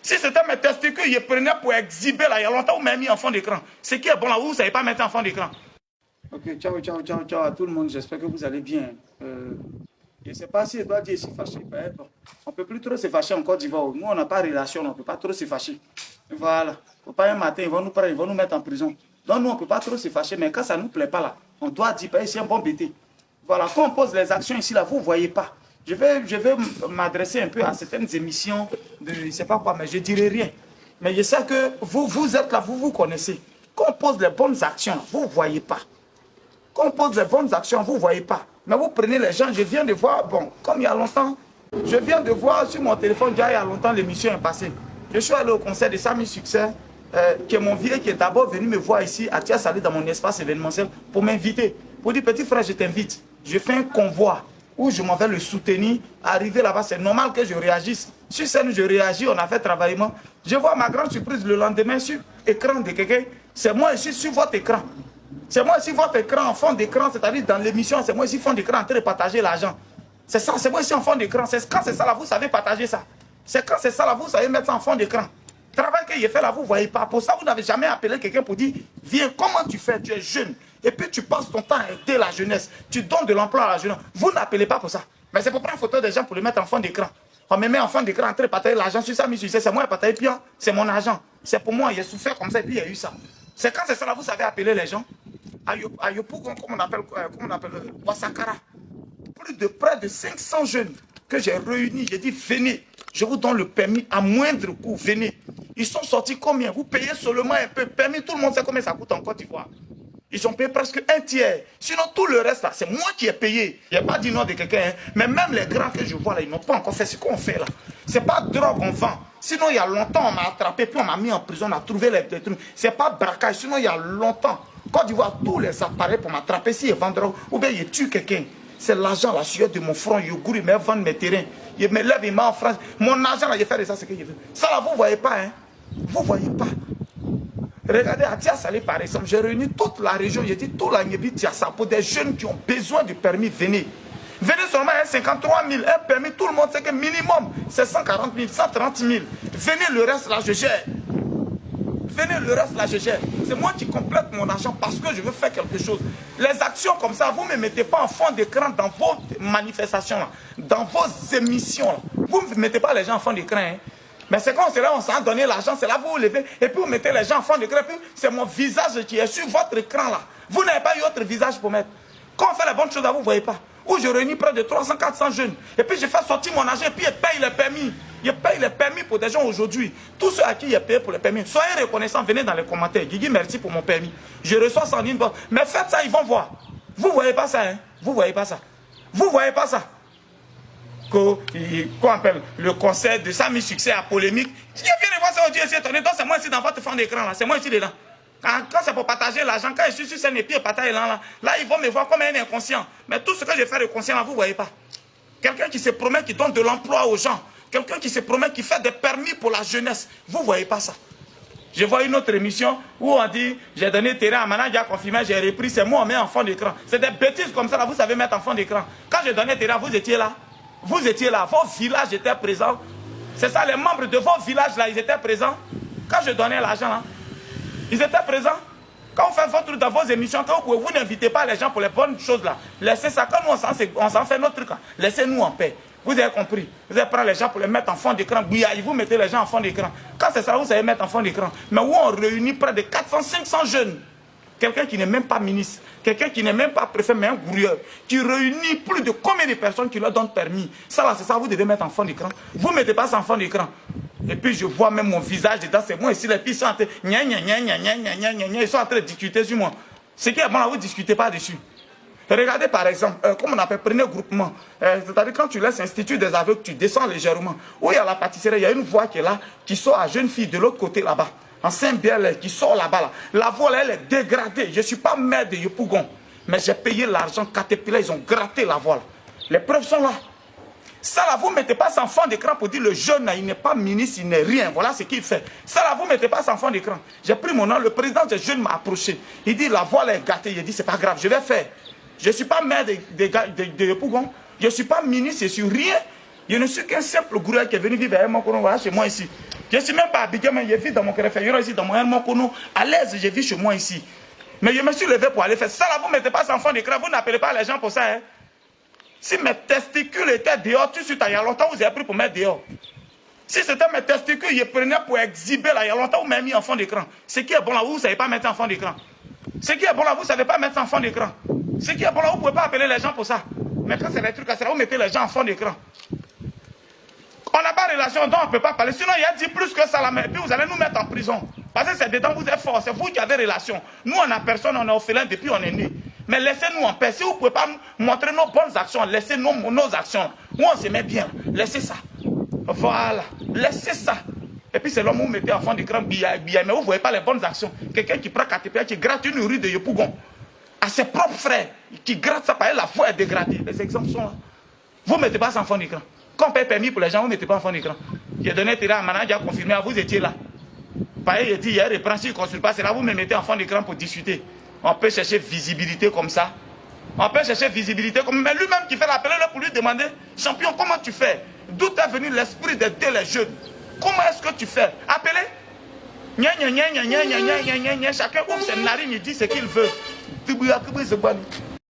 Si c'était mes testicules, je prenais pour exhiber là, il y a longtemps, vous m'avez mis en fond d'écran. Ce qui est bon là, vous ne savez pas mettre en fond d'écran. Ok, ciao, ciao, ciao, ciao à tout le monde. J'espère que vous allez bien. Je ne sais pas si Edouard est si fâché. Bon, on ne peut plus trop se fâcher en Côte d'Ivoire. Nous, on n'a pas de relation, on ne peut pas trop se fâcher. Voilà. Il ne faut pas un matin, ils vont nous prendre, ils vont nous mettre en prison. Donc, nous, on ne peut pas trop se fâcher, mais quand ça ne nous plaît pas là, on doit dire, c'est un bon bêté. Voilà, quand on pose les actions ici, là, vous ne voyez pas. Je vais m'adresser un peu à certaines émissions de je ne sais pas quoi, mais je ne dirai rien. Mais je sais que vous êtes là, vous connaissez. Quand on pose les bonnes actions, vous ne voyez pas. Quand on pose les bonnes actions, vous ne voyez pas. Mais vous prenez les gens, je viens de voir, bon, comme il y a longtemps, je viens de voir sur mon téléphone, déjà il y a longtemps, l'émission est passée. Je suis allé au concert de Samy Succès, qui est mon vieux, qui est d'abord venu me voir ici, à Tia Salé, dans mon espace événementiel, pour m'inviter. Pour dire, petit frère, je t'invite. Je fais un convoi où je m'en vais le soutenir. Arriver là-bas, c'est normal que je réagisse. Sur scène, je réagis, on a fait travaillement. Je vois ma grande surprise le lendemain sur l'écran de quelqu'un. C'est moi ici sur votre écran. C'est moi ici votre écran, en fond d'écran, c'est-à-dire dans l'émission, c'est moi ici fond d'écran en train de partager l'argent. C'est ça, c'est moi ici en fond d'écran. Quand c'est ça là, vous savez partager ça. C'est quand c'est ça là, vous savez mettre ça en fond d'écran. Travail que j'ai fait là, vous ne voyez pas. Pour ça, vous n'avez jamais appelé quelqu'un pour dire, viens, comment tu fais? Tu es jeune. Et puis tu passes ton temps à aider la jeunesse. Tu donnes de l'emploi à la jeunesse. Vous n'appelez pas pour ça. Mais c'est pour prendre photo des gens pour les mettre en fond d'écran. On me met en fond d'écran en train de partager l'argent sur ça, mais c'est moi qui partage, puis c'est mon argent. C'est pour moi, il a souffert comme ça et puis il y a eu ça. C'est quand c'est ça là, vous savez appeler les gens. À Yopougon, comme on appelle Ouassakara. Près de 500 jeunes que j'ai réunis. J'ai dit, venez, je vous donne le permis à moindre coût, venez. Ils sont sortis combien? Vous payez seulement un peu. Permis, tout le monde sait combien ça coûte en Côte d'Ivoire. Ils ont payé presque un tiers. Sinon, tout le reste là, c'est moi qui ai payé. Il n'y a pas dit nom de quelqu'un. Hein. Mais même les grands que je vois là, ils n'ont pas encore fait ce qu'on fait là. C'est pas drogue qu'on vend. Sinon, il y a longtemps, on m'a attrapé, puis on m'a mis en prison, on a trouvé les trucs. C'est pas braquage. Sinon, il y a longtemps. Côte d'Ivoire, tous les appareils pour m'attraper si ils vendent drogue, ou bien ils tuent quelqu'un. C'est l'argent, la sueur de mon front. Il me vend mes terrains. Il me lève, il m'a en France. Mon argent, là, il fait de ça ce que je veux. Ça là, vous ne voyez pas, hein. Vous ne voyez pas. Regardez, à Tia Salé, par exemple, j'ai réuni toute la région, j'ai dit tout la Nyebi Tiassa pour des jeunes qui ont besoin de permis, venez. Venez seulement à 53 000, un permis, tout le monde sait que minimum, c'est 140 000, 130 000. Venez, le reste, là, je gère. Venez, le reste, là, je gère. C'est moi qui complète mon argent parce que je veux faire quelque chose. Les actions comme ça, vous ne me mettez pas en fond d'écran dans vos manifestations, là, dans vos émissions. Là. Vous ne mettez pas les gens en fond d'écran, hein. Mais c'est quand c'est là, on s'en donné l'argent, c'est là vous vous levez, et puis vous mettez les gens en fond d'écran, puis c'est mon visage qui est sur votre écran là. Vous n'avez pas eu autre visage pour mettre. Quand on fait les bonnes choses là, vous ne voyez pas. Où je réunis près de 300-400 jeunes, et puis je fais sortir mon argent, et puis je paye les permis. Je paye les permis pour des gens aujourd'hui. Tous ceux à qui j'ai payé pour les permis, soyez reconnaissants, venez dans les commentaires. Guigui, merci pour mon permis. Je reçois 100 000 $. Mais faites ça, ils vont voir. Vous ne voyez pas ça, hein? Vous ne voyez pas ça. Vous ne voyez pas ça. Qu'on appelle le concert de Samy Succès à polémique. Je viens de voir ça aujourd'hui, c'est étonné. Donc c'est moi ici dans votre fond d'écran là, c'est moi ici dedans. Quand c'est pour partager l'argent, quand je suis sur scène et puis je partage là, ils vont me voir comme un inconscient. Mais tout ce que je fais de conscient là, vous ne voyez pas. Quelqu'un qui se promet, qui donne de l'emploi aux gens. Quelqu'un qui se promet, qui fait des permis pour la jeunesse. Vous ne voyez pas ça. Je vois une autre émission où on dit, j'ai donné terrain à Manan, j'ai confirmé, j'ai repris, c'est moi, on met en fond d'écran. C'est des bêtises comme ça là, vous savez mettre en fond d'écran. Quand j'ai donné terrain, vous étiez là. Vous étiez là, vos villages étaient présents. C'est ça, les membres de vos villages là, ils étaient présents. Quand je donnais l'argent là, ils étaient présents. Quand on fait votre truc dans vos émissions, quand vous n'invitez pas les gens pour les bonnes choses là, laissez ça. Quand nous on s'en fait notre truc là, laissez-nous en paix. Vous avez compris. Vous allez prendre les gens pour les mettre en fond d'écran. Vous mettez les gens en fond d'écran. Quand c'est ça, vous savez mettre en fond d'écran. Mais où on réunit près de 400-500 jeunes. Quelqu'un qui n'est même pas ministre, quelqu'un qui n'est même pas préfet, mais un gouverneur, qui réunit plus de combien de personnes qui leur donnent permis. Ça là, c'est ça, vous devez mettre en fond d'écran. Vous ne mettez pas ça en fond d'écran. Et puis je vois même mon visage dedans, c'est moi ici, les puis ils sont en train ils sont en train de discuter sur moi. Ce qui est bon là, vous ne discutez pas dessus. Regardez par exemple, comme on appelle, prenez groupement. C'est-à-dire quand tu laisses Institut des aveugles, tu descends légèrement. Où il y a la pâtisserie, il y a une voie qui est là, qui sort à jeune fille de l'autre côté là-bas. En Saint-Biel, qui sort là-bas. Là. La voie là, elle est dégradée. Je ne suis pas maire de Yopougon. Mais j'ai payé l'argent, Caterpillar, ils ont gratté la voie là. Les preuves sont là. Ça là, vous ne mettez pas sans fond d'écran pour dire le jeune là, il n'est pas ministre, il n'est rien. Voilà ce qu'il fait. Ça là, vous ne mettez pas sans fond d'écran. J'ai pris mon nom, le président des jeunes m'a approché. Il dit la voie là est gâtée. Il dit c'est pas grave, je vais faire. Je ne suis pas maire de Yopougon. Je ne suis pas ministre, je ne suis rien. Je ne suis qu'un simple gourou qui est venu vivre avec moi chez moi ici. Je ne suis même pas habitué, mais je vis dans mon créfeuilleur ici, dans mon Kono. À l'aise, je vis chez moi ici. Mais je me suis levé pour aller faire ça. Là, vous ne mettez pas ça en fond d'écran. Vous n'appelez pas les gens pour ça. Hein. Si mes testicules étaient dehors, tout de suite, il y a longtemps, vous avez pris pour mettre dehors. Si c'était mes testicules, je prenais pour exhiber là, il y a longtemps, vous m'avez mis en fond d'écran. Ce qui est bon là, vous ne savez pas mettre en fond d'écran. Ce qui est bon là, vous ne savez pas mettre en fond d'écran. Ce qui est bon là, vous ne pouvez pas appeler les gens pour ça. Mais quand c'est des trucs à ça, vous mettez les gens en fond d'écran. On n'a pas de relation, donc on ne peut pas parler. Sinon, il y a dit plus que ça là, mais puis vous allez nous mettre en prison. Parce que c'est dedans, vous êtes fort, c'est vous qui avez relation. Nous, on n'a personne, on est orphelin depuis on est né. Mais laissez-nous en paix. Si vous ne pouvez pas montrer nos bonnes actions, laissez nos actions. Où on se met bien, laissez ça. Voilà, laissez ça. Et puis c'est l'homme où vous mettez en fond d'écran, mais vous ne voyez pas les bonnes actions. Quelqu'un qui prend KTP, qui gratte une rue de Yopougon à ses propres frères, qui gratte ça, par la foi est dégradée. Les exemples sont là. Vous ne mettez pas ça en fond d'écran. Quand on paye permis pour les gens, vous ne mettez pas en fond d'écran. J'ai donné terrain à Manan, j'ai confirmé, vous étiez là. Pareil, il dit, il y a des branches qui ne construisent pas, c'est là vous me mettez en fond d'écran pour discuter. On peut chercher visibilité comme ça. On peut chercher visibilité comme ça. Mais lui-même qui fait l'appel pour lui demander, champion, comment tu fais? D'où est venu l'esprit d'aider les jeunes? Comment est-ce que tu fais? Appelez. Chacun ouvre ses narines, il dit ce qu'il veut.